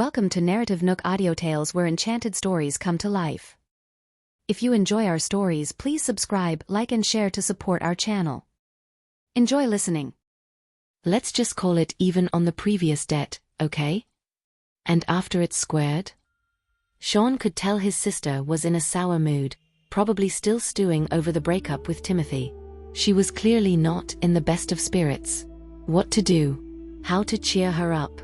Welcome to NarrativeNook where enchanted stories come to life. If you enjoy our stories, please subscribe, like and share to support our channel. Enjoy listening. Let's just call it even on the previous debt, okay? And after it's squared? Sean could tell his sister was in a sour mood, probably still stewing over the breakup with Timothy. She was clearly not in the best of spirits. What to do? How to cheer her up?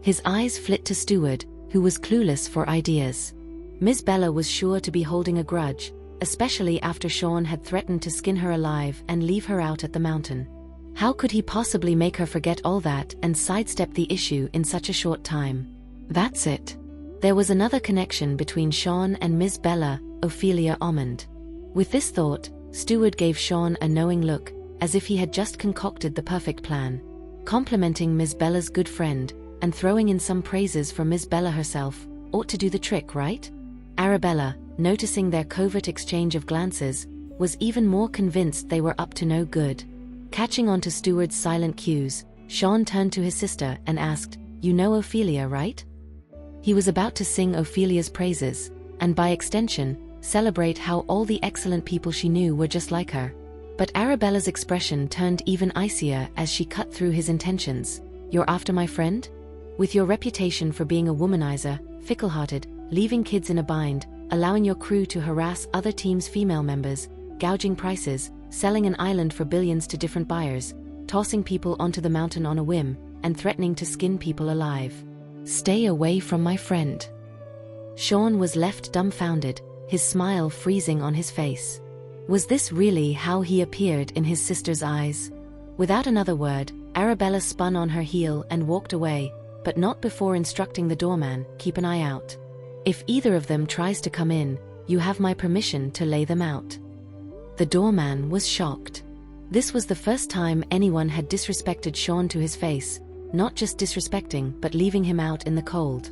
His eyes flit to Steward, who was clueless for ideas. Miss Bella was sure to be holding a grudge, especially after Sean had threatened to skin her alive and leave her out at the mountain. How could he possibly make her forget all that and sidestep the issue in such a short time? That's it. There was another connection between Sean and Miss Bella, Ophelia Ormond. With this thought, Steward gave Sean a knowing look, as if he had just concocted the perfect plan. Complimenting Miss Bella's good friend, and throwing in some praises for Miss Bella herself, ought to do the trick, right? Arabella, noticing their covert exchange of glances, was even more convinced they were up to no good. Catching on to Steward's silent cues, Sean turned to his sister and asked, "You know Ophelia, right?" He was about to sing Ophelia's praises, and by extension, celebrate how all the excellent people she knew were just like her. But Arabella's expression turned even icier as she cut through his intentions. "You're after my friend? With your reputation for being a womanizer, fickle-hearted, leaving kids in a bind, allowing your crew to harass other teams' female members, gouging prices, selling an island for billions to different buyers, tossing people onto the mountain on a whim, and threatening to skin people alive. Stay away from my friend." Sean was left dumbfounded, his smile freezing on his face. Was this really how he appeared in his sister's eyes? Without another word, Arabella spun on her heel and walked away, but not before instructing the doorman, "Keep an eye out. If either of them tries to come in, you have my permission to lay them out." The doorman was shocked. This was the first time anyone had disrespected Sean to his face, not just disrespecting but leaving him out in the cold.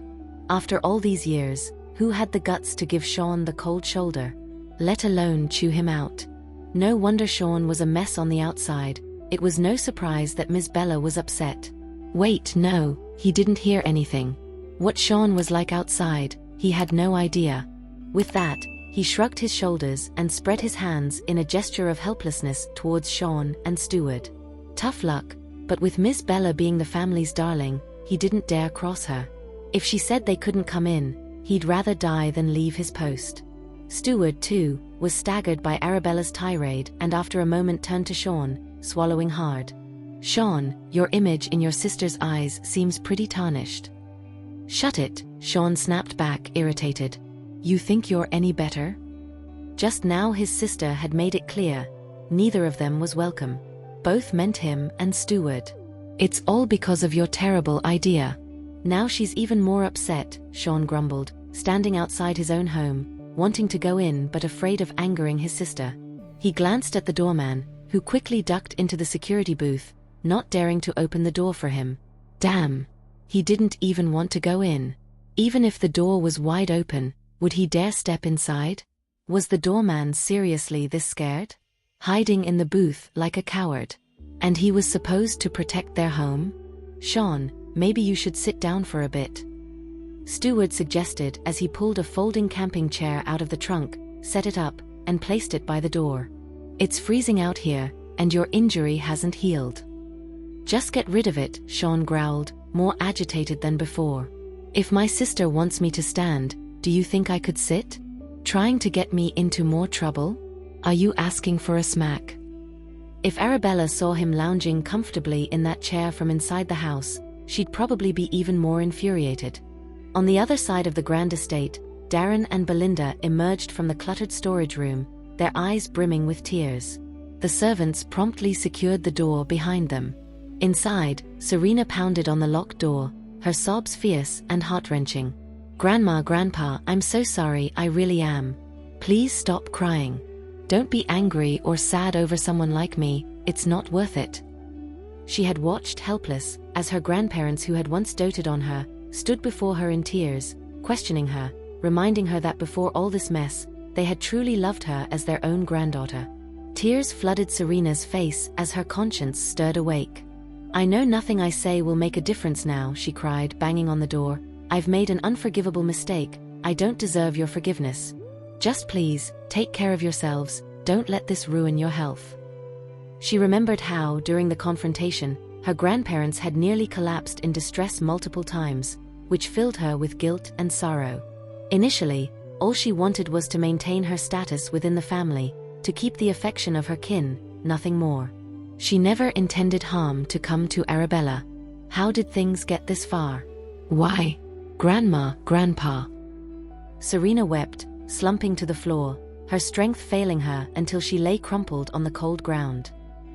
After all these years, who had the guts to give Sean the cold shoulder, let alone chew him out? No wonder Sean was a mess on the outside. It was no surprise that Miss Bella was upset. Wait, no, he didn't hear anything. What Sean was like outside, he had no idea. With that, he shrugged his shoulders and spread his hands in a gesture of helplessness towards Sean and Steward. Tough luck, but with Miss Bella being the family's darling, he didn't dare cross her. If she said they couldn't come in, he'd rather die than leave his post. Steward, too, was staggered by Arabella's tirade and after a moment turned to Sean, swallowing hard. "Sean, your image in your sister's eyes seems pretty tarnished." "Shut it," Sean snapped back, irritated. "You think you're any better?" Just now his sister had made it clear, neither of them was welcome. Both meant him and Steward. "It's all because of your terrible idea." Now she's even more upset, Sean grumbled, standing outside his own home, wanting to go in but afraid of angering his sister. He glanced at the doorman, who quickly ducked into the security booth, not daring to open the door for him. Damn! He didn't even want to go in. Even if the door was wide open, would he dare step inside? Was the doorman seriously this scared? Hiding in the booth like a coward. And he was supposed to protect their home? "Sean, maybe you should sit down for a bit," Steward suggested as he pulled a folding camping chair out of the trunk, set it up, and placed it by the door. "It's freezing out here, and your injury hasn't healed." "Just get rid of it," Sean growled, more agitated than before. "If my sister wants me to stand, do you think I could sit? Trying to get me into more trouble? Are you asking for a smack?" If Arabella saw him lounging comfortably in that chair from inside the house, she'd probably be even more infuriated. On the other side of the grand estate, Darren and Belinda emerged from the cluttered storage room, their eyes brimming with tears. The servants promptly secured the door behind them. Inside, Serena pounded on the locked door, her sobs fierce and heart-wrenching. "Grandma, Grandpa, I'm so sorry, I really am. Please stop crying. Don't be angry or sad over someone like me, it's not worth it." She had watched helpless, as her grandparents who had once doted on her, stood before her in tears, questioning her, reminding her that before all this mess, they had truly loved her as their own granddaughter. Tears flooded Serena's face as her conscience stirred awake. "I know nothing I say will make a difference now," she cried, banging on the door. I've made an unforgivable mistake. I don't deserve your forgiveness. Just please, take care of yourselves, don't let this ruin your health." She remembered how, during the confrontation, her grandparents had nearly collapsed in distress multiple times, which filled her with guilt and sorrow. Initially, all she wanted was to maintain her status within the family, to keep the affection of her kin, nothing more. She never intended harm to come to Arabella. How did things get this far? Why? Grandma, Grandpa. Serena wept, slumping to the floor, her strength failing her until she lay crumpled on the cold ground.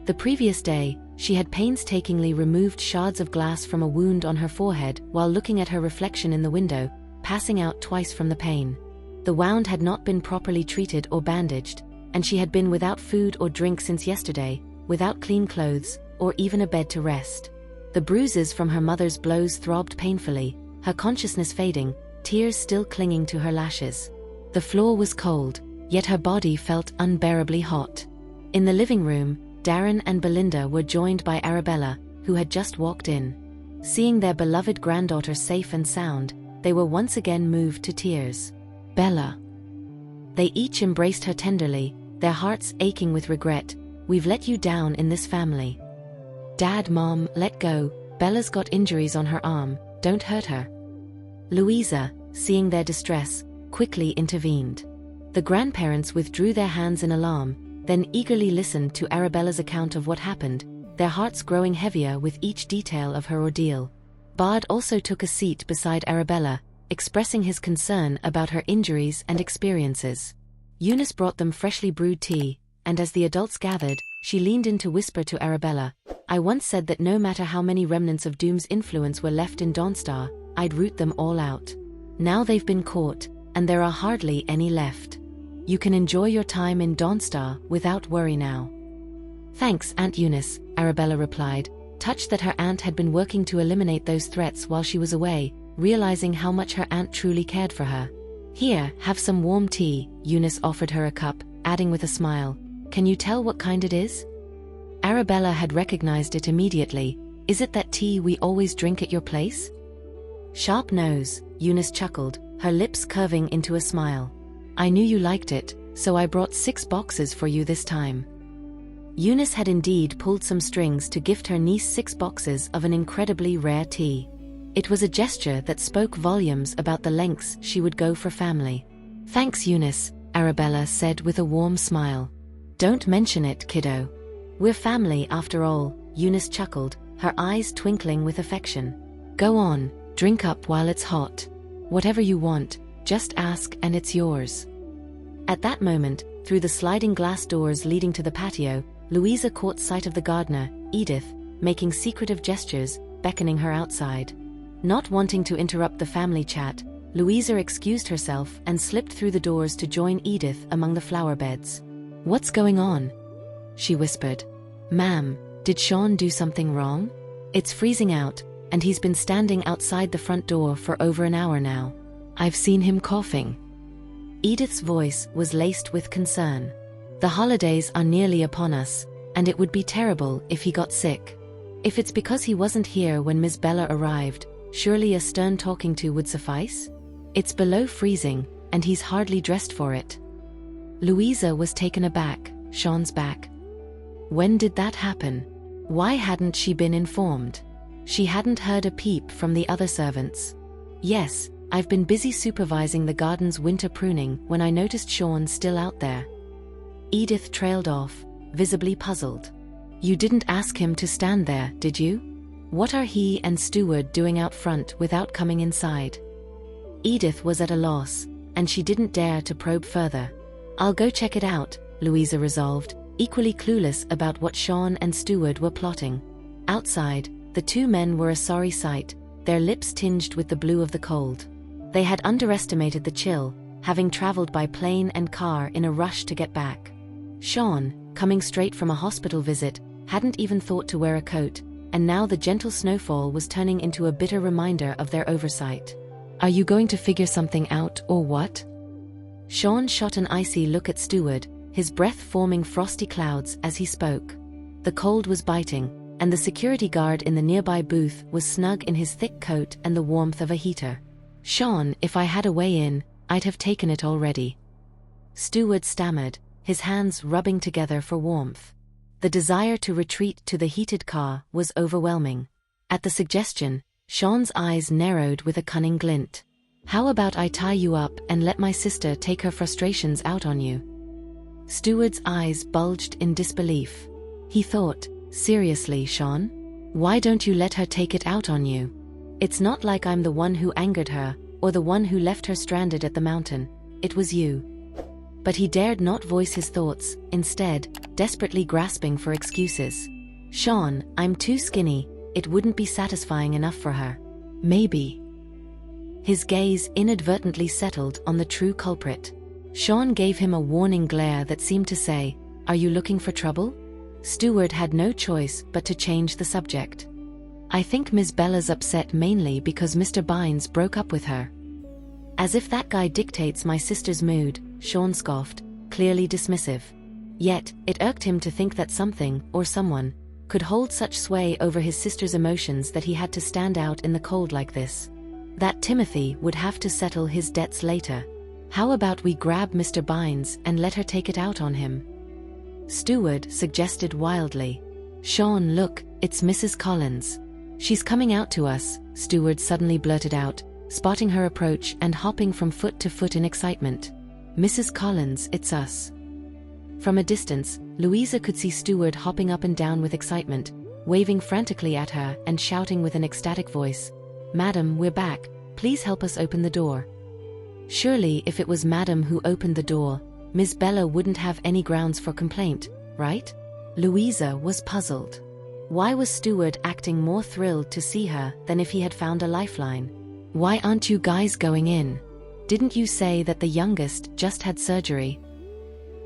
The previous day, she had painstakingly removed shards of glass from a wound on her forehead while looking at her reflection in the window, passing out twice from the pain. The wound had not been properly treated or bandaged, and she had been without food or drink since yesterday, without clean clothes, or even a bed to rest. The bruises from her mother's blows throbbed painfully, her consciousness fading, tears still clinging to her lashes. The floor was cold, yet her body felt unbearably hot. In the living room, Darren and Belinda were joined by Arabella, who had just walked in. Seeing their beloved granddaughter safe and sound, they were once again moved to tears. "Bella." They each embraced her tenderly, their hearts aching with regret. "We've let you down in this family." "Dad, Mom, let go, Bella's got injuries on her arm, don't hurt her." Louisa, seeing their distress, quickly intervened. The grandparents withdrew their hands in alarm, then eagerly listened to Arabella's account of what happened, their hearts growing heavier with each detail of her ordeal. Bard also took a seat beside Arabella, expressing his concern about her injuries and experiences. Eunice brought them freshly brewed tea, and as the adults gathered, she leaned in to whisper to Arabella, "I once said that no matter how many remnants of Doom's influence were left in Dawnstar, I'd root them all out. Now they've been caught, and there are hardly any left. You can enjoy your time in Dawnstar without worry now." "Thanks, Aunt Eunice," Arabella replied, touched that her aunt had been working to eliminate those threats while she was away, realizing how much her aunt truly cared for her. "Here, have some warm tea," Eunice offered her a cup, adding with a smile, "Can you tell what kind it is?" Arabella had recognized it immediately. "Is it that tea we always drink at your place?" "Sharp nose," Eunice chuckled, her lips curving into a smile. "I knew you liked it, so I brought 6 boxes for you this time." Eunice had indeed pulled some strings to gift her niece 6 boxes of an incredibly rare tea. It was a gesture that spoke volumes about the lengths she would go for family. "Thanks, Eunice," Arabella said with a warm smile. "Don't mention it, kiddo. We're family after all," Eunice chuckled, her eyes twinkling with affection. "Go on, drink up while it's hot. Whatever you want, just ask and it's yours." At that moment, through the sliding glass doors leading to the patio, Louisa caught sight of the gardener, Edith, making secretive gestures, beckoning her outside. Not wanting to interrupt the family chat, Louisa excused herself and slipped through the doors to join Edith among the flower beds. "What's going on?" she whispered. "Ma'am, did Sean do something wrong? It's freezing out, and he's been standing outside the front door for over an hour now. I've seen him coughing." Edith's voice was laced with concern. "The holidays are nearly upon us, and it would be terrible if he got sick. If it's because he wasn't here when Miss Bella arrived, surely a stern talking to would suffice? It's below freezing, and he's hardly dressed for it." Louisa was taken aback. Sean's back. When did that happen? Why hadn't she been informed? She hadn't heard a peep from the other servants. "Yes, I've been busy supervising the garden's winter pruning when I noticed Sean still out there." Edith trailed off, visibly puzzled. "You didn't ask him to stand there, did you? What are he and Steward doing out front without coming inside?" Edith was at a loss, and she didn't dare to probe further. "I'll go check it out," Louisa resolved, equally clueless about what Sean and Steward were plotting. Outside, the 2 men were a sorry sight, their lips tinged with the blue of the cold. They had underestimated the chill, having traveled by plane and car in a rush to get back. Sean, coming straight from a hospital visit, hadn't even thought to wear a coat, and now the gentle snowfall was turning into a bitter reminder of their oversight. "Are you going to figure something out or what?" Sean shot an icy look at Steward, his breath forming frosty clouds as he spoke. The cold was biting, and the security guard in the nearby booth was snug in his thick coat and the warmth of a heater. Sean, if I had a way in, I'd have taken it already. Stewart stammered, his hands rubbing together for warmth. The desire to retreat to the heated car was overwhelming. At the suggestion, Sean's eyes narrowed with a cunning glint. How about I tie you up and let my sister take her frustrations out on you? Stewart's eyes bulged in disbelief. He thought, seriously, Sean? Why don't you let her take it out on you? It's not like I'm the one who angered her, or the one who left her stranded at the mountain. It was you. But he dared not voice his thoughts, instead, desperately grasping for excuses. Sean, I'm too skinny, it wouldn't be satisfying enough for her. Maybe. His gaze inadvertently settled on the true culprit. Sean gave him a warning glare that seemed to say, "Are you looking for trouble?" Stewart had no choice but to change the subject. "I think Miss Bella's upset mainly because Mr. Bynes broke up with her." "As if that guy dictates my sister's mood," Sean scoffed, clearly dismissive. Yet, it irked him to think that something, or someone, could hold such sway over his sister's emotions that he had to stand out in the cold like this. That Timothy would have to settle his debts later. How about we grab Mr. Bynes and let her take it out on him? Stewart suggested wildly. "Sean, look, it's Mrs. Collins. She's coming out to us," Stewart suddenly blurted out, spotting her approach and hopping from foot to foot in excitement. "Mrs. Collins, it's us." From a distance, Louisa could see Stewart hopping up and down with excitement, waving frantically at her and shouting with an ecstatic voice, "Madam, we're back, please help us open the door." Surely if it was Madam who opened the door, Miss Bella wouldn't have any grounds for complaint, right? Louisa was puzzled. Why was Stewart acting more thrilled to see her than if he had found a lifeline? "Why aren't you guys going in? Didn't you say that the youngest just had surgery?"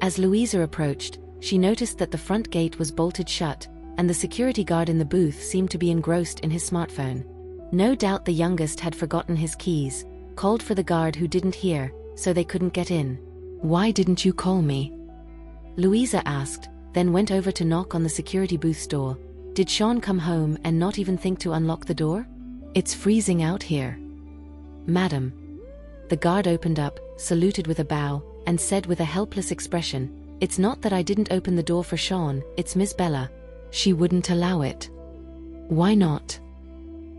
As Louisa approached, she noticed that the front gate was bolted shut, and the security guard in the booth seemed to be engrossed in his smartphone. No doubt the youngest had forgotten his keys, called for the guard who didn't hear, so they couldn't get in. "Why didn't you call me?" Louisa asked, then went over to knock on the security booth's door. Did Sean come home and not even think to unlock the door? "It's freezing out here." "Madam." The guard opened up, saluted with a bow, and said with a helpless expression, "It's not that I didn't open the door for Sean, it's Miss Bella. She wouldn't allow it." "Why not?"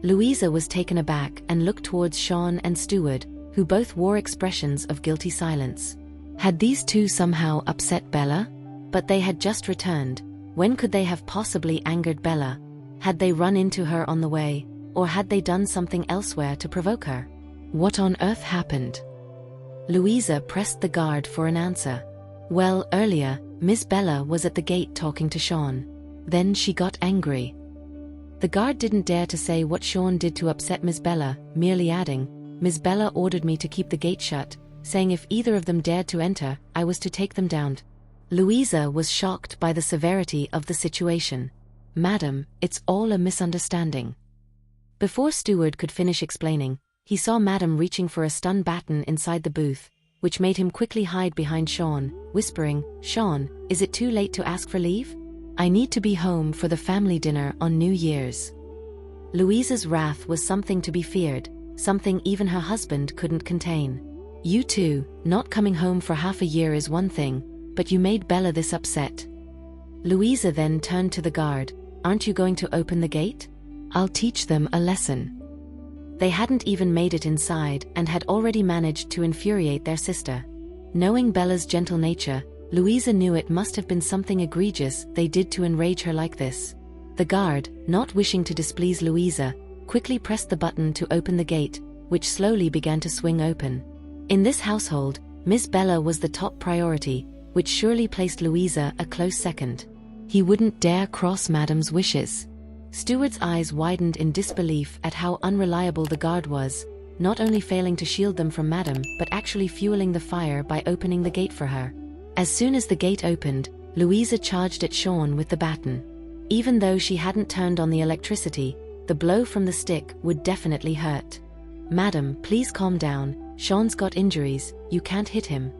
Louisa was taken aback and looked towards Sean and Stewart, who both wore expressions of guilty silence. Had these two somehow upset Bella? But they had just returned. When could they have possibly angered Bella? Had they run into her on the way, or had they done something elsewhere to provoke her? What on earth happened? Louisa pressed the guard for an answer. "Well, earlier, Miss Bella was at the gate talking to Sean. Then she got angry." The guard didn't dare to say what Sean did to upset Miss Bella, merely adding, "Miss Bella ordered me to keep the gate shut, saying if either of them dared to enter, I was to take them down." Louisa was shocked by the severity of the situation. "Madam, it's all a misunderstanding." Before Stewart could finish explaining, he saw Madam reaching for a stun baton inside the booth, which made him quickly hide behind Sean, whispering, "Sean, is it too late to ask for leave? I need to be home for the family dinner on New Year's." Louisa's wrath was something to be feared, something even her husband couldn't contain. "You two, not coming home for half a year is one thing, but you made Bella this upset." Louisa then turned to the guard, "Aren't you going to open the gate? I'll teach them a lesson." They hadn't even made it inside and had already managed to infuriate their sister. Knowing Bella's gentle nature, Louisa knew it must have been something egregious they did to enrage her like this. The guard, not wishing to displease Louisa, quickly pressed the button to open the gate, which slowly began to swing open. In this household, Miss Bella was the top priority, which surely placed Louisa a close second. He wouldn't dare cross Madam's wishes. Stewart's eyes widened in disbelief at how unreliable the guard was, not only failing to shield them from Madam but actually fueling the fire by opening the gate for her. As soon as the gate opened, Louisa charged at Sean with the baton. Even though she hadn't turned on the electricity, the blow from the stick would definitely hurt. "Madam, please calm down, Sean's got injuries, you can't hit him."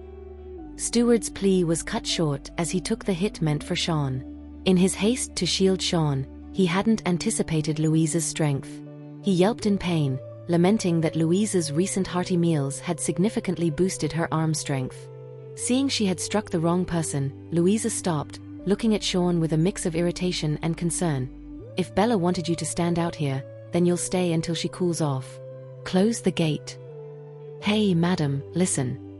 Stewart's plea was cut short as he took the hit meant for Sean. In his haste to shield Sean, he hadn't anticipated Louisa's strength. He yelped in pain, lamenting that Louisa's recent hearty meals had significantly boosted her arm strength. Seeing she had struck the wrong person, Louisa stopped, looking at Sean with a mix of irritation and concern. If Bella wanted you to stand out here, then you'll stay until she cools off. Close the gate. Hey, madam, listen.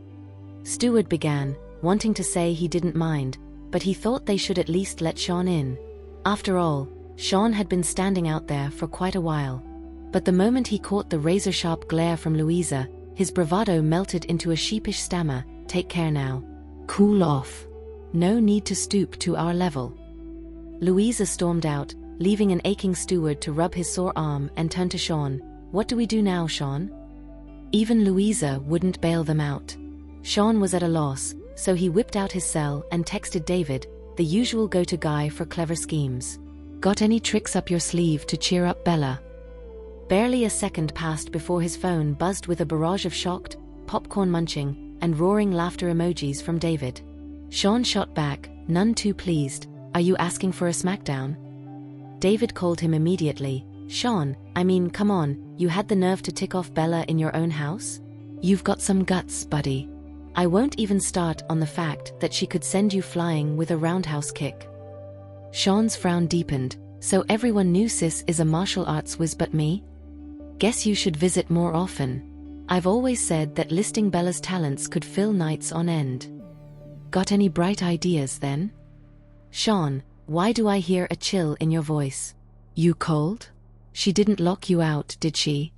Steward began, wanting to say he didn't mind, but he thought they should at least let Sean in. After all, Sean had been standing out there for quite a while. But the moment he caught the razor-sharp glare from Louisa, his bravado melted into a sheepish stammer. Take care now. Cool off. No need to stoop to our level. Louisa stormed out, leaving an aching steward to rub his sore arm and turn to Sean. What do we do now, Sean? Even Louisa wouldn't bail them out. Sean was at a loss, so he whipped out his cell and texted David, the usual go-to guy for clever schemes. Got any tricks up your sleeve to cheer up Bella? Barely a second passed before his phone buzzed with a barrage of shocked, popcorn-munching, and roaring laughter emojis from David. Sean shot back, none too pleased. Are you asking for a smackdown? David called him immediately. Sean, I mean, come on, you had the nerve to tick off Bella in your own house? You've got some guts, buddy. I won't even start on the fact that she could send you flying with a roundhouse kick. Sean's frown deepened. So everyone knew sis is a martial arts whiz but me? Guess you should visit more often. I've always said that listing Bella's talents could fill nights on end. Got any bright ideas then? Sean, why do I hear a chill in your voice? You cold? She didn't lock you out, did she?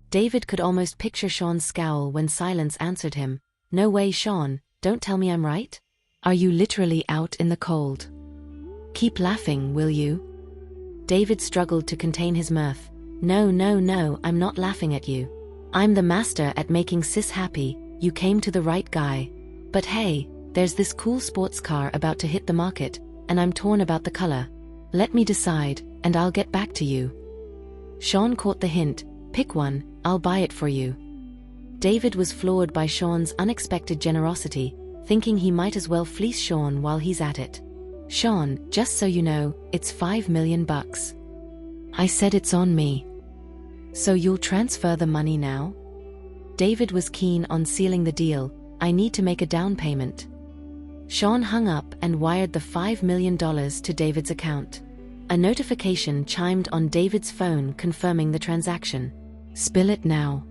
David could almost picture Sean's scowl when silence answered him. No way, Sean, don't tell me I'm right? Are you literally out in the cold? Keep laughing, will you? David struggled to contain his mirth. No, I'm not laughing at you. I'm the master at making sis happy. You came to the right guy. But hey, there's this cool sports car about to hit the market, and I'm torn about the color. Let me decide, and I'll get back to you. Sean caught the hint. Pick one, I'll buy it for you. David was floored by Sean's unexpected generosity, thinking he might as well fleece Sean while he's at it. Sean, just so you know, it's $5 million. I said it's on me. So you'll transfer the money now? David was keen on sealing the deal. I need to make a down payment. Sean hung up and wired the $5 million to David's account. A notification chimed on David's phone confirming the transaction. Spill it now.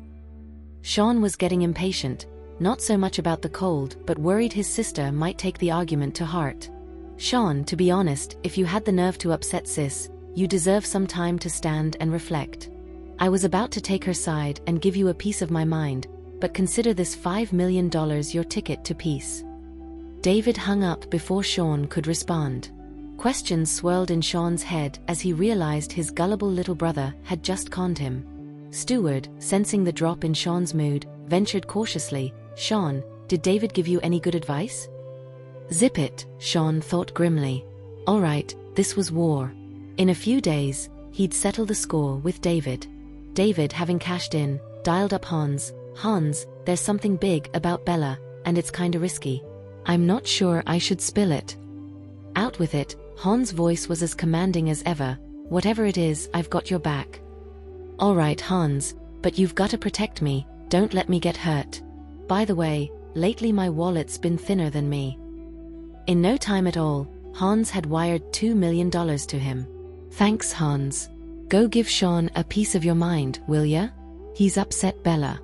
Sean was getting impatient, not so much about the cold but worried his sister might take the argument to heart. Sean, to be honest, if you had the nerve to upset sis, you deserve some time to stand and reflect. I was about to take her side and give you a piece of my mind, but consider this $5 million your ticket to peace. David hung up before Sean could respond. Questions swirled in Sean's head as he realized his gullible little brother had just conned him. Steward, sensing the drop in Sean's mood, ventured cautiously. Sean, did David give you any good advice? Zip it, Sean thought grimly. All right, this was war. In a few days, he'd settle the score with David. David, having cashed in, dialed up Hans. Hans, there's something big about Bella, and it's kinda risky. I'm not sure I should spill it. Out with it. Hans' voice was as commanding as ever. Whatever it is, I've got your back. All right, Hans, but you've got to protect me, don't let me get hurt. By the way, lately my wallet's been thinner than me. In no time at all, Hans had wired $2 million to him. Thanks, Hans. Go give Sean a piece of your mind, will ya? He's upset Bella.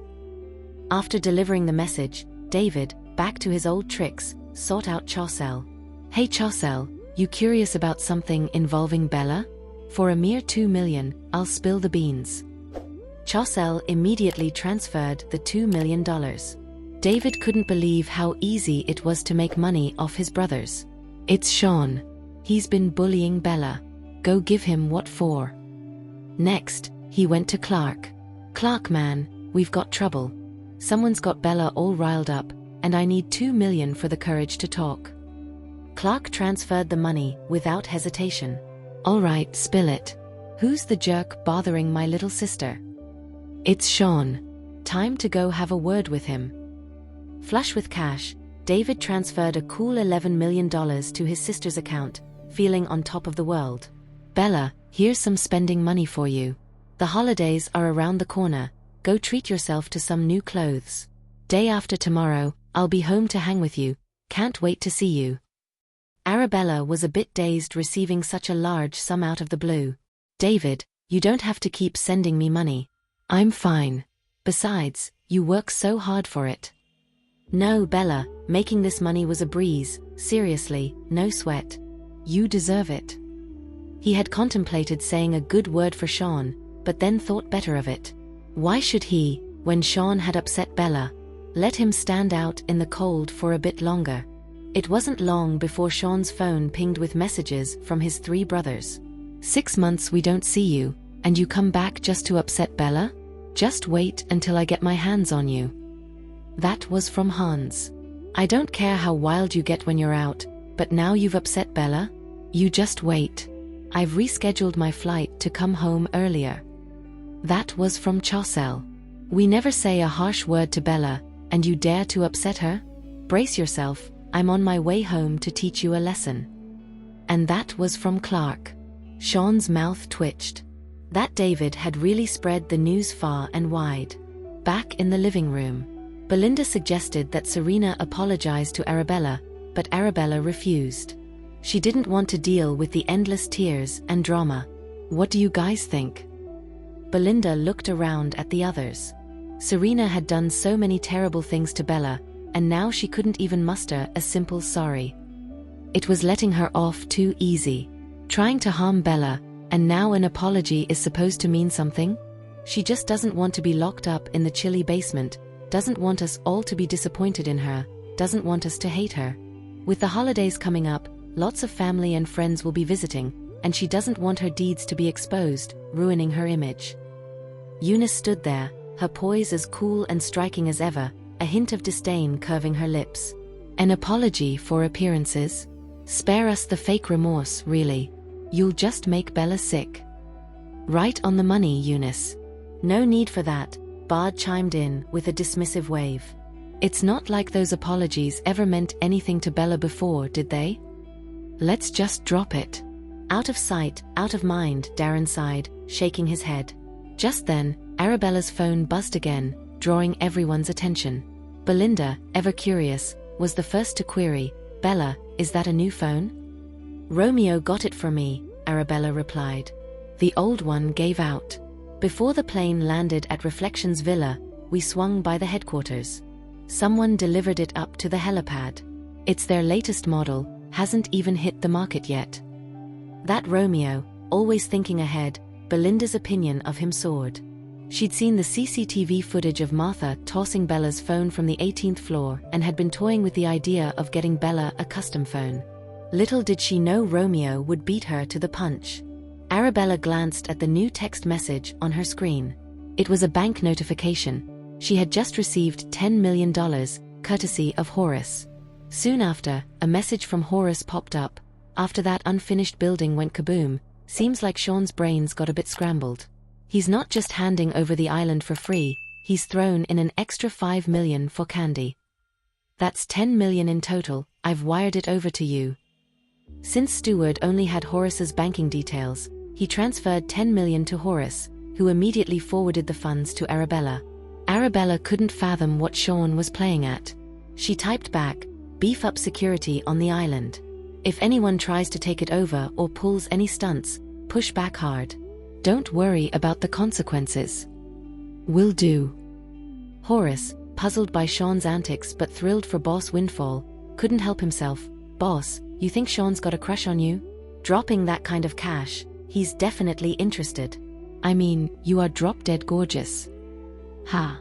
After delivering the message, David, back to his old tricks, sought out Chaucel. Hey Chaucel, you curious about something involving Bella? For a mere $2 million, I'll spill the beans. Chaucel immediately transferred the $2 million. David couldn't believe how easy it was to make money off his brothers. It's Sean. He's been bullying Bella. Go give him what for. Next, he went to Clark. Clark man, we've got trouble. Someone's got Bella all riled up, and I need $2 million for the courage to talk. Clark transferred the money without hesitation. All right, spill it. Who's the jerk bothering my little sister? It's Sean. Time to go have a word with him. Flush with cash, David transferred a cool $11 million to his sister's account, feeling on top of the world. Bella, here's some spending money for you. The holidays are around the corner, go treat yourself to some new clothes. Day after tomorrow, I'll be home to hang with you, can't wait to see you. Arabella was a bit dazed receiving such a large sum out of the blue. David, you don't have to keep sending me money. I'm fine. Besides, you work so hard for it. No, Bella, making this money was a breeze, seriously, no sweat. You deserve it. He had contemplated saying a good word for Sean, but then thought better of it. Why should he, when Sean had upset Bella, let him stand out in the cold for a bit longer? It wasn't long before Sean's phone pinged with messages from his 3 brothers. 6 months we don't see you, and you come back just to upset Bella? Just wait until I get my hands on you. That was from Hans. I don't care how wild you get when you're out, but now you've upset Bella? You just wait. I've rescheduled my flight to come home earlier. That was from Chaucel. We never say a harsh word to Bella, and you dare to upset her? Brace yourself, I'm on my way home to teach you a lesson. And that was from Clark. Sean's mouth twitched. That David had really spread the news far and wide. Back in the living room, Belinda suggested that Serena apologize to Arabella, but Arabella refused. She didn't want to deal with the endless tears and drama. What do you guys think? Belinda looked around at the others. Serena had done so many terrible things to Bella, and now she couldn't even muster a simple sorry. It was letting her off too easy. Trying to harm Bella, and now an apology is supposed to mean something? She just doesn't want to be locked up in the chilly basement, doesn't want us all to be disappointed in her, doesn't want us to hate her. With the holidays coming up, lots of family and friends will be visiting, and she doesn't want her deeds to be exposed, ruining her image. Eunice stood there, her poise as cool and striking as ever, a hint of disdain curving her lips. An apology for appearances? Spare us the fake remorse, really. You'll just make Bella sick. Right on the money, Eunice. No need for that, Bard chimed in with a dismissive wave. It's not like those apologies ever meant anything to Bella before, did they? Let's just drop it. Out of sight, out of mind, Darren sighed, shaking his head. Just then, Arabella's phone buzzed again, drawing everyone's attention. Belinda, ever curious, was the first to query, Bella, is that a new phone? Romeo got it for me, Arabella replied. The old one gave out. Before the plane landed at Reflections Villa, we swung by the headquarters. Someone delivered it up to the helipad. It's their latest model, hasn't even hit the market yet. That Romeo, always thinking ahead, Belinda's opinion of him soared. She'd seen the CCTV footage of Martha tossing Bella's phone from the 18th floor and had been toying with the idea of getting Bella a custom phone. Little did she know Romeo would beat her to the punch. Arabella glanced at the new text message on her screen. It was a bank notification. She had just received $10 million, courtesy of Horace. Soon after, a message from Horace popped up. After that unfinished building went kaboom, seems like Sean's brains got a bit scrambled. He's not just handing over the island for free, he's thrown in an extra $5 million for Candy. That's $10 million in total, I've wired it over to you. Since Stewart only had Horace's banking details, he transferred $10 million to Horace, who immediately forwarded the funds to Arabella. Arabella couldn't fathom what Sean was playing at. She typed back, beef up security on the island. If anyone tries to take it over or pulls any stunts, push back hard. Don't worry about the consequences. Will do. Horace, puzzled by Sean's antics but thrilled for Boss Windfall, couldn't help himself. Boss, you think Sean's got a crush on you? Dropping that kind of cash, he's definitely interested. I mean, you are drop-dead gorgeous. Ha.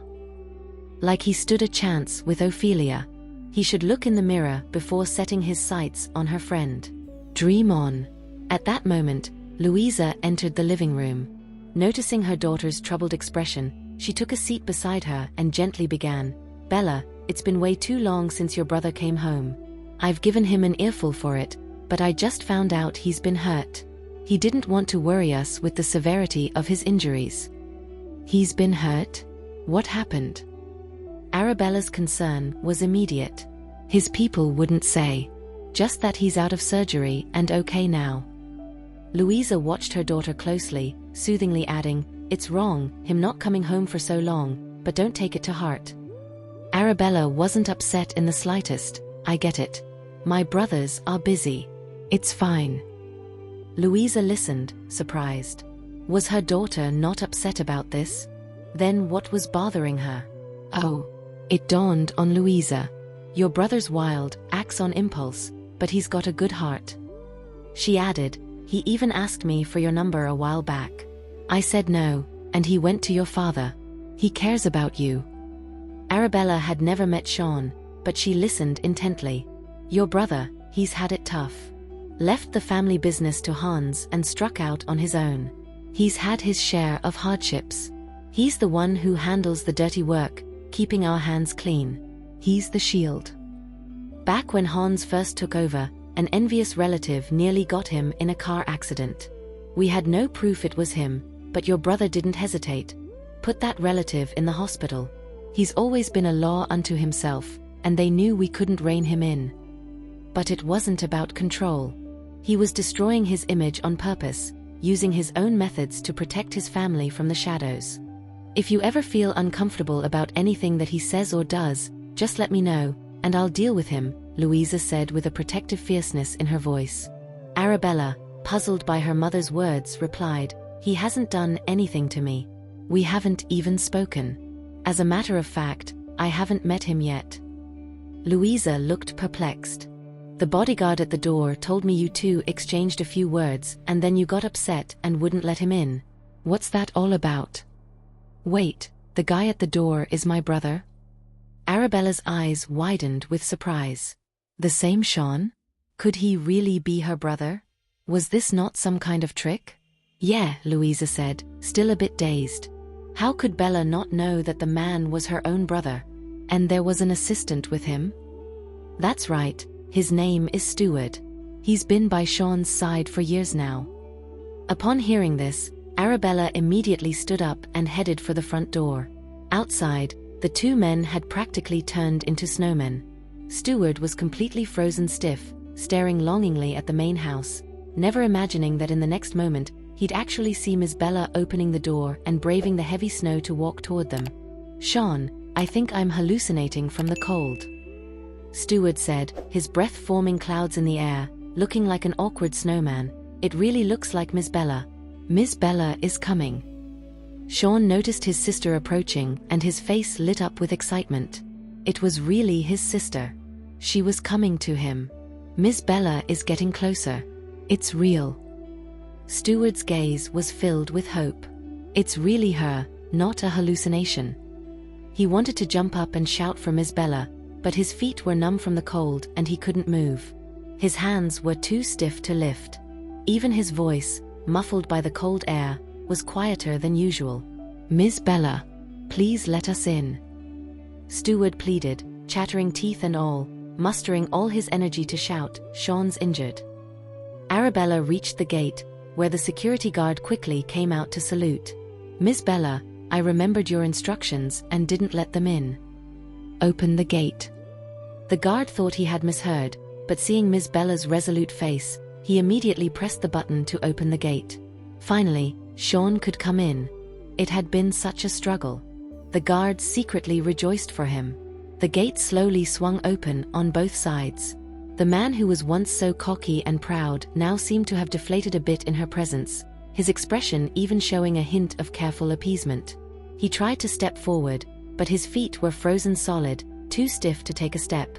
Like he stood a chance with Ophelia. He should look in the mirror before setting his sights on her friend. Dream on. At that moment, Louisa entered the living room. Noticing her daughter's troubled expression, she took a seat beside her and gently began, Bella, it's been way too long since your brother came home. I've given him an earful for it, but I just found out he's been hurt. He didn't want to worry us with the severity of his injuries. He's been hurt? What happened? Arabella's concern was immediate. His people wouldn't say. Just that he's out of surgery and okay now. Louisa watched her daughter closely, soothingly adding, It's wrong, him not coming home for so long, but don't take it to heart. Arabella wasn't upset in the slightest. I get it. My brothers are busy. It's fine. Louisa listened, surprised. Was her daughter not upset about this? Then what was bothering her? Oh. It dawned on Louisa. Your brother's wild, acts on impulse, but he's got a good heart. She added, he even asked me for your number a while back. I said no, and he went to your father. He cares about you. Arabella had never met Sean, but she listened intently. Your brother, he's had it tough. Left the family business to Hans and struck out on his own. He's had his share of hardships. He's the one who handles the dirty work, keeping our hands clean. He's the shield. Back when Hans first took over, an envious relative nearly got him in a car accident. We had no proof it was him, but your brother didn't hesitate. Put that relative in the hospital. He's always been a law unto himself, and they knew we couldn't rein him in. But it wasn't about control. He was destroying his image on purpose, using his own methods to protect his family from the shadows. If you ever feel uncomfortable about anything that he says or does, just let me know, and I'll deal with him, Louisa said with a protective fierceness in her voice. Arabella, puzzled by her mother's words, replied, he hasn't done anything to me. We haven't even spoken. As a matter of fact, I haven't met him yet. Louisa looked perplexed. The bodyguard at the door told me you two exchanged a few words and then you got upset and wouldn't let him in. What's that all about? Wait, the guy at the door is my brother? Arabella's eyes widened with surprise. The same Sean? Could he really be her brother? Was this not some kind of trick? Yeah, Louisa said, still a bit dazed. How could Bella not know that the man was her own brother? And there was an assistant with him? That's right, his name is Steward. He's been by Sean's side for years now. Upon hearing this, Arabella immediately stood up and headed for the front door. Outside, the two men had practically turned into snowmen. Steward was completely frozen stiff, staring longingly at the main house, never imagining that in the next moment, he'd actually see Miss Bella opening the door and braving the heavy snow to walk toward them. Sean, I think I'm hallucinating from the cold. Steward said, his breath forming clouds in the air, looking like an awkward snowman. It really looks like Miss Bella. Miss Bella is coming. Sean noticed his sister approaching and his face lit up with excitement. It was really his sister. She was coming to him. Miss Bella is getting closer. It's real. Steward's gaze was filled with hope. It's really her, not a hallucination. He wanted to jump up and shout for Miss Bella, but his feet were numb from the cold and he couldn't move. His hands were too stiff to lift. Even his voice, muffled by the cold air, was quieter than usual. Miss Bella, please let us in. Steward pleaded, chattering teeth and all, mustering all his energy to shout, Sean's injured. Arabella reached the gate, where the security guard quickly came out to salute. Miss Bella, I remembered your instructions and didn't let them in. Open the gate. The guard thought he had misheard, but seeing Miss Bella's resolute face, he immediately pressed the button to open the gate. Finally, Sean could come in. It had been such a struggle. The guards secretly rejoiced for him. The gate slowly swung open on both sides. The man who was once so cocky and proud now seemed to have deflated a bit in her presence, his expression even showing a hint of careful appeasement. He tried to step forward, but his feet were frozen solid, too stiff to take a step.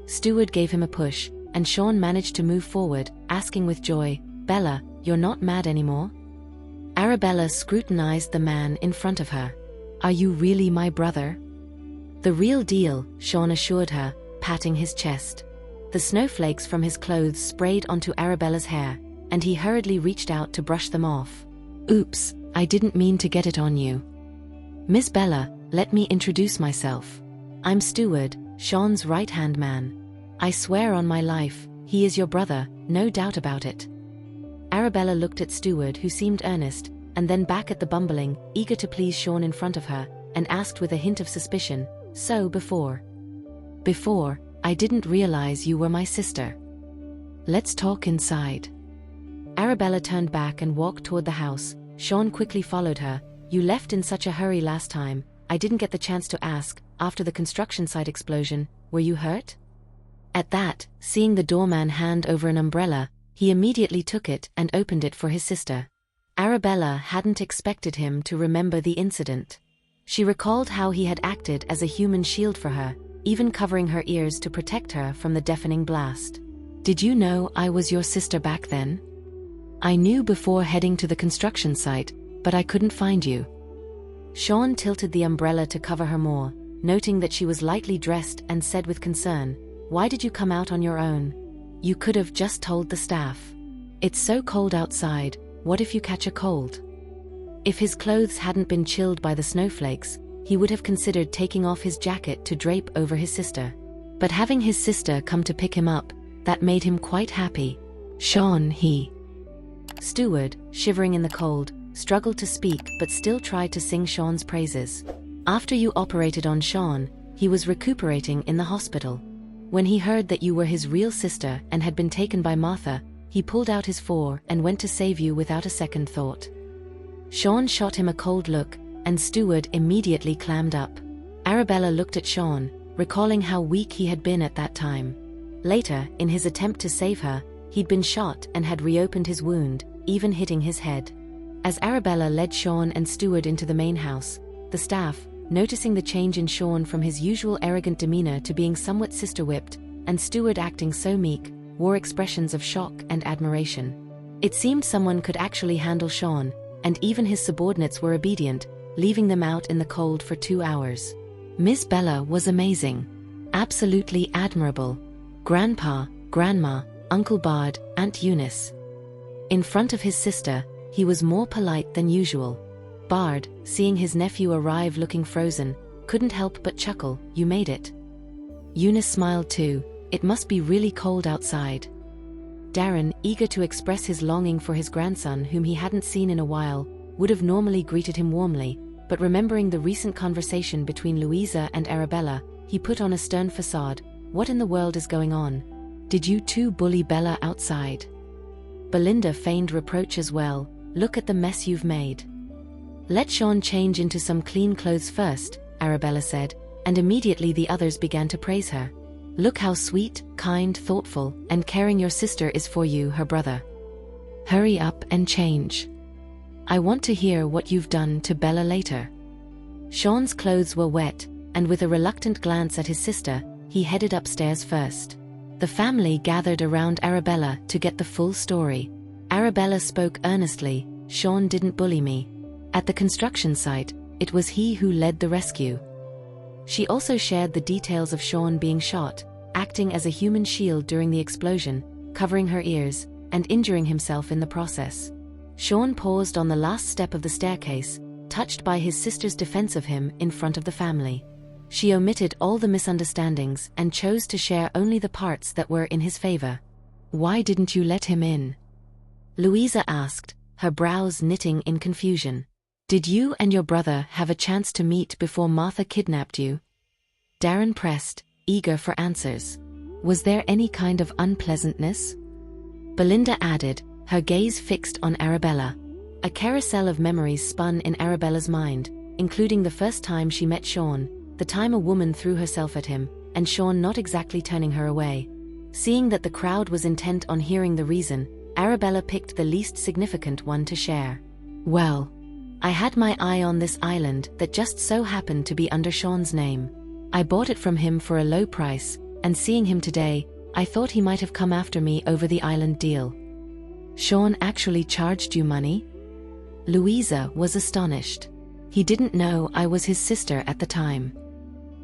Steward gave him a push, and Sean managed to move forward, asking with joy, Bella, you're not mad anymore? Arabella scrutinized the man in front of her. Are you really my brother? The real deal, Sean assured her, patting his chest. The snowflakes from his clothes sprayed onto Arabella's hair, and he hurriedly reached out to brush them off. Oops, I didn't mean to get it on you. Miss Bella, let me introduce myself. I'm Steward, Sean's right-hand man. I swear on my life, he is your brother, no doubt about it. Arabella looked at Steward, who seemed earnest, and then back at the bumbling, eager to please Sean in front of her, and asked with a hint of suspicion, So before, I didn't realize you were my sister. Let's talk inside. Arabella turned back and walked toward the house. Sean quickly followed her, You left in such a hurry last time, I didn't get the chance to ask, after the construction site explosion, were you hurt? At that, seeing the doorman hand over an umbrella, he immediately took it and opened it for his sister. Arabella hadn't expected him to remember the incident. She recalled how he had acted as a human shield for her, even covering her ears to protect her from the deafening blast. Did you know I was your sister back then? I knew before heading to the construction site, but I couldn't find you. Sean tilted the umbrella to cover her more, noting that she was lightly dressed, and said with concern, "Why did you come out on your own? You could have just told the staff. It's so cold outside, what if you catch a cold?" If his clothes hadn't been chilled by the snowflakes, he would have considered taking off his jacket to drape over his sister. But having his sister come to pick him up, that made him quite happy. Sean, Steward, shivering in the cold, struggled to speak but still tried to sing Sean's praises. After you operated on Sean, he was recuperating in the hospital. When he heard that you were his real sister and had been taken by Martha, he pulled out his .44 and went to save you without a second thought. Sean shot him a cold look, and Steward immediately clammed up. Arabella looked at Sean, recalling how weak he had been at that time. Later, in his attempt to save her, he'd been shot and had reopened his wound, even hitting his head. As Arabella led Sean and Steward into the main house, the staff, noticing the change in Sean from his usual arrogant demeanor to being somewhat sister-whipped, and Steward acting so meek, wore expressions of shock and admiration. It seemed someone could actually handle Sean, and even his subordinates were obedient, leaving them out in the cold for 2 hours. Miss Bella was amazing. Absolutely admirable. Grandpa, Grandma, Uncle Bard, Aunt Eunice. In front of his sister, he was more polite than usual. Bard, seeing his nephew arrive looking frozen, couldn't help but chuckle, "You made it." Eunice smiled too, "It must be really cold outside." Darren, eager to express his longing for his grandson whom he hadn't seen in a while, would have normally greeted him warmly, but remembering the recent conversation between Louisa and Arabella, he put on a stern facade. "What in the world is going on? Did you two bully Bella outside?" Belinda feigned reproach as well, "Look at the mess you've made." "Let Sean change into some clean clothes first," Arabella said, and immediately the others began to praise her. "Look how sweet, kind, thoughtful, and caring your sister is for you, her brother. Hurry up and change. I want to hear what you've done to Bella later." Sean's clothes were wet, and with a reluctant glance at his sister, he headed upstairs first. The family gathered around Arabella to get the full story. Arabella spoke earnestly, "Sean didn't bully me. At the construction site, it was he who led the rescue." She also shared the details of Sean being shot, acting as a human shield during the explosion, covering her ears, and injuring himself in the process. Sean paused on the last step of the staircase, touched by his sister's defense of him in front of the family. She omitted all the misunderstandings and chose to share only the parts that were in his favor. "Why didn't you let him in?" Louisa asked, her brows knitting in confusion. "Did you and your brother have a chance to meet before Martha kidnapped you?" Darren pressed, eager for answers. "Was there any kind of unpleasantness?" Belinda added, her gaze fixed on Arabella. A carousel of memories spun in Arabella's mind, including the first time she met Sean, the time a woman threw herself at him, and Sean not exactly turning her away. Seeing that the crowd was intent on hearing the reason, Arabella picked the least significant one to share. "Well, I had my eye on this island that just so happened to be under Sean's name. I bought it from him for a low price, and seeing him today, I thought he might have come after me over the island deal." "Sean actually charged you money?" Louisa was astonished. "He didn't know I was his sister at the time."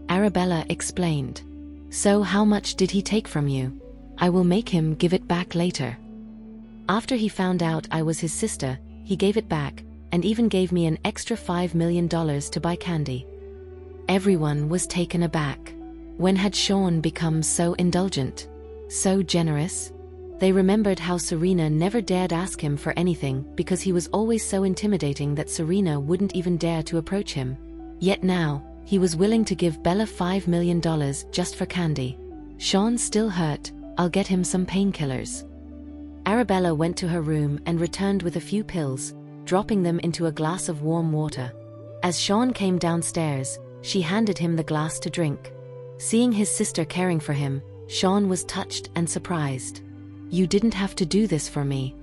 Arabella explained. "So how much did he take from you? I will make him give it back later." "After he found out I was his sister, he gave it back, and even gave me an extra $5 million to buy candy." Everyone was taken aback. When had Sean become so indulgent? So generous? They remembered how Serena never dared ask him for anything because he was always so intimidating that Serena wouldn't even dare to approach him. Yet now, he was willing to give Bella $5 million just for candy. "Sean's still hurt, I'll get him some painkillers." Arabella went to her room and returned with a few pills, dropping them into a glass of warm water. As Sean came downstairs, she handed him the glass to drink. Seeing his sister caring for him, Sean was touched and surprised. "You didn't have to do this for me."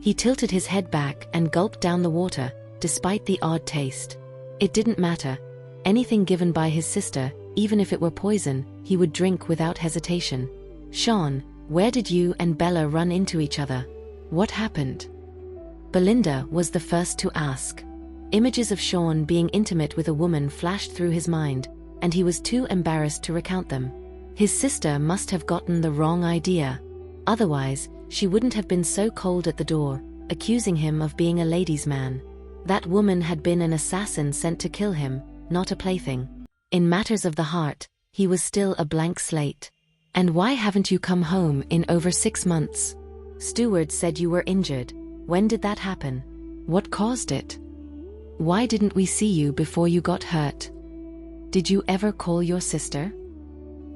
He tilted his head back and gulped down the water, despite the odd taste. It didn't matter. Anything given by his sister, even if it were poison, he would drink without hesitation. "Sean, where did you and Bella run into each other? What happened?" Belinda was the first to ask. Images of Sean being intimate with a woman flashed through his mind, and he was too embarrassed to recount them. His sister must have gotten the wrong idea. Otherwise, she wouldn't have been so cold at the door, accusing him of being a ladies' man. That woman had been an assassin sent to kill him, not a plaything. In matters of the heart, he was still a blank slate. "And why haven't you come home in over 6 months? Steward said you were injured. When did that happen? What caused it? Why didn't we see you before you got hurt? Did you ever call your sister?"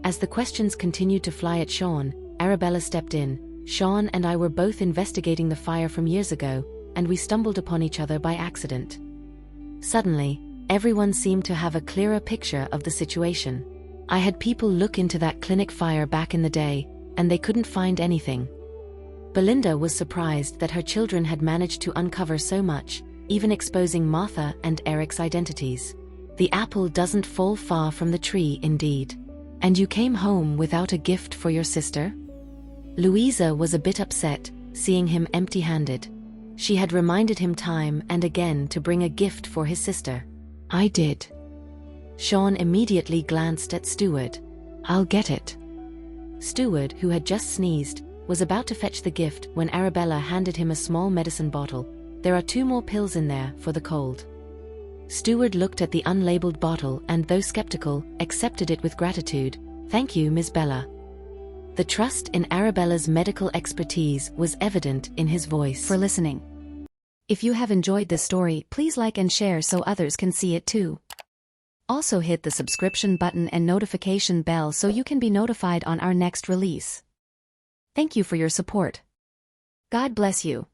As the questions continued to fly at Sean, Arabella stepped in. "Sean and I were both investigating the fire from years ago, and we stumbled upon each other by accident." Suddenly, everyone seemed to have a clearer picture of the situation. "I had people look into that clinic fire back in the day, and they couldn't find anything." Belinda was surprised that her children had managed to uncover so much, even exposing Martha and Eric's identities. The apple doesn't fall far from the tree indeed. "And you came home without a gift for your sister?" Louisa was a bit upset, seeing him empty-handed. She had reminded him time and again to bring a gift for his sister. "I did." Sean immediately glanced at Steward. "I'll get it." Steward, who had just sneezed, was about to fetch the gift when Arabella handed him a small medicine bottle. "There are 2 more pills in there for the cold." Steward looked at the unlabeled bottle and, though skeptical, accepted it with gratitude. "Thank you, Miss Bella." The trust in Arabella's medical expertise was evident in his voice. For listening. If you have enjoyed this story, please like and share so others can see it too. Also hit the subscription button and notification bell so you can be notified on our next release. Thank you for your support. God bless you.